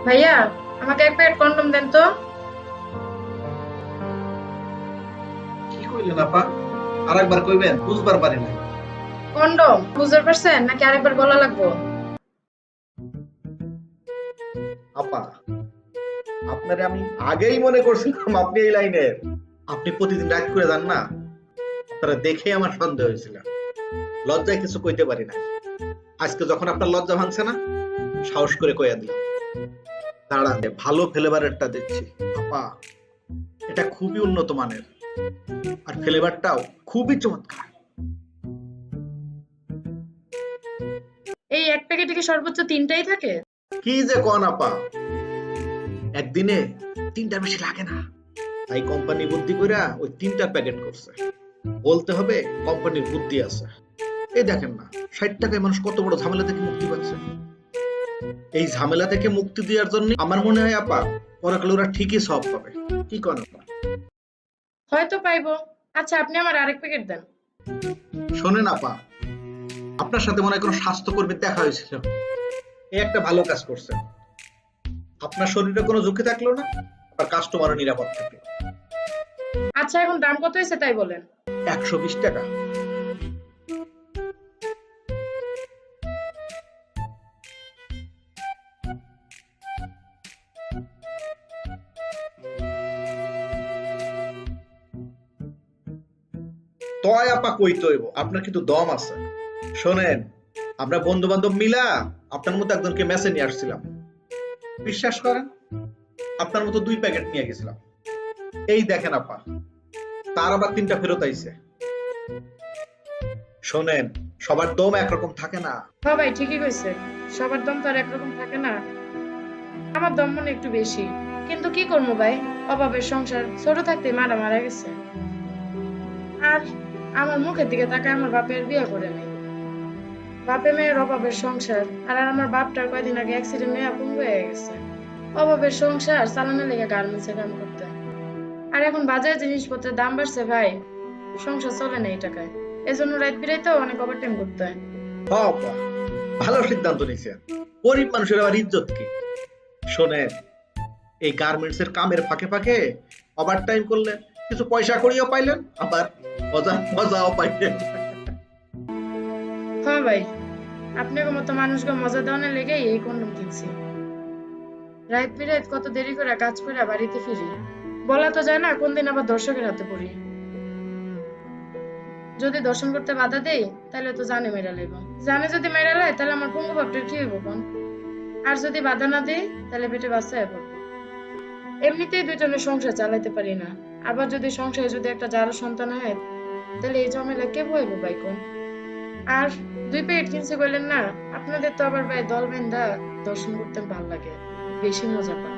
ভাইয়া, আমাকে এক প্যাকেট কন্ডম দেন তো। কি কইলেন আপা? আরেকবার কইবেন, বুঝবার পারি নাই। কন্ডম বুঝতে পারছেন নাকি আরেকবার বলা লাগবো? আপা, আপনারে আমি আগেই মনে করছিলাম আপনি এই লাইনের। আপনি প্রতিদিন রাইড করে যান না, আপনারা দেখেই আমার সন্দেহ হয়েছিল। লজ্জায় কিছু কইতে পারি না। আজকে যখন আপনার লজ্জা ভাঙছে না, সাহস করে কইয়া দিলাম। দাঁড়ান, ভালো ফ্লেভারেরটা দিচ্ছি। আপা, এটা খুবই উন্নত মানের, আর ফ্লেভারটাও খুবই চমৎকার। এই এক প্যাকেটে কি সর্বোচ্চ তিনটাই থাকে? কি যে কন আপা, একদিনে তিনটার বেশি লাগে না। তাই কোম্পানি বুদ্ধি কইরা ওই তিনটার প্যাকেট করছে। বলতে হবে কোম্পানির বুদ্ধি আছে। এই দেখেন না, 60 টাকায় মানুষ কত বড় ঝামেলা থেকে মুক্তি পাচ্ছে। এই ঝামেলা থেকে মুক্তি দেওয়ার জন্য আমার মনে হয় আপা, পরকালে ওরা ঠিকই সব পাবে। কি কন আপা? হয়তো পাইবো। আচ্ছা, আপনি আমার আরেক প্যাকেট দেন। শোনেন আপা, আপনার সাথে মনে হয় কোনো স্বাস্থ্যকর্মীর দেখা হয়েছিল। এই একটা ভালো কাজ করছেন। আপনার শরীরে কোনো ঝুঁকি থাকলো না, আর কাস্টমারও নিরাপদ থাকলো। আচ্ছা, এখন দাম কত হয়েছে তাই বলেন। 120 টাকা। তয় আপা কইতে হইব, আপনার কিন্তু দম আছে। শোনেন, আমরা বন্ধু বান্ধব মিলা আপনার মতো একজনকে মেসে নিয়ে আসছিলাম। বিশ্বাস করেন, আপনার মতো 2 প্যাকেট নিয়ে গেছিলাম। এই দেখেন আপা, তার আবার 3টা ফেরত আইছে। শোনেন, সবার দম একরকম থাকে না। হ্যাঁ ভাই, ঠিকই কইছে। সবার দম তো আর একরকম থাকে না। আমার দম মনে একটু বেশি। কিন্তু কি করবো ভাই, অভাবের সংসার, ছোট থাকতে মারা মারা গেছে। আর আমার মুখের দিকে তাকায় আমার বাপের বিয়ে করে নাই। বাপে মেয়ের অভাবের সংসার, আর আমার বাপটার কয়দিন আগে অ্যাক্সিডেন্ট হয়ে পঙ্গু হয়ে গেছে। অভাবের সংসার চালানোর লেগে গার্মেন্টসে কাম করতে হয়। আর এখন বাজারে জিনিসপত্রের দাম বাড়ছে ভাই, সংসার চলে না এই টাকায়। এজন্য রাত বিরাইতেও অনেক ওভারটাইম করতে হয়। হ্যাঁ আপা, ভালো সিদ্ধান্ত নিছেন। গরিব মানুষের আবার ইজ্জত কি? শোনেন, এই গার্মেন্টস এর কামের ফাঁকে ফাঁকে ওভার টাইম করলে কিছু পয়সা করিও পাইলেন, আবার মজা মজাও পাইলেন। হ্যাঁ ভাই, আপনাকে মতো মানুষকে মজা দেওয়ানোর লেগেই এই কন্ডম কিনছি। রাত বিরাত কত দেরি করে কাজ করে বাড়িতে ফিরি, বলা তো যায় না কোন দিন আবার দর্শকের হাতে পড়ি। যদি দর্শন করতে বাধা দেই তাহলে তো জানে মেরা লেগো, জানে যদি মেরা লাই তাহলে আমার পঙ্গু ভাবটার কি হইব কোন? আর যদি বাধা না দেই তাহলে পেটে বাচ্চা পড়বো। এমনিতেই দুইজনের সংসার চালাইতে পারি না, আবার যদি সংসারে যদি একটা যারো সন্তান হয় তাহলে এই ঝামেলা কে বইবো ভাই কোন? আর 2 প্যাকেট কিনছে বললেন না, আপনাদের তো আবার ভাই দল বেঁধা দর্শন করতে ভাল লাগে, বেশি মজা পান।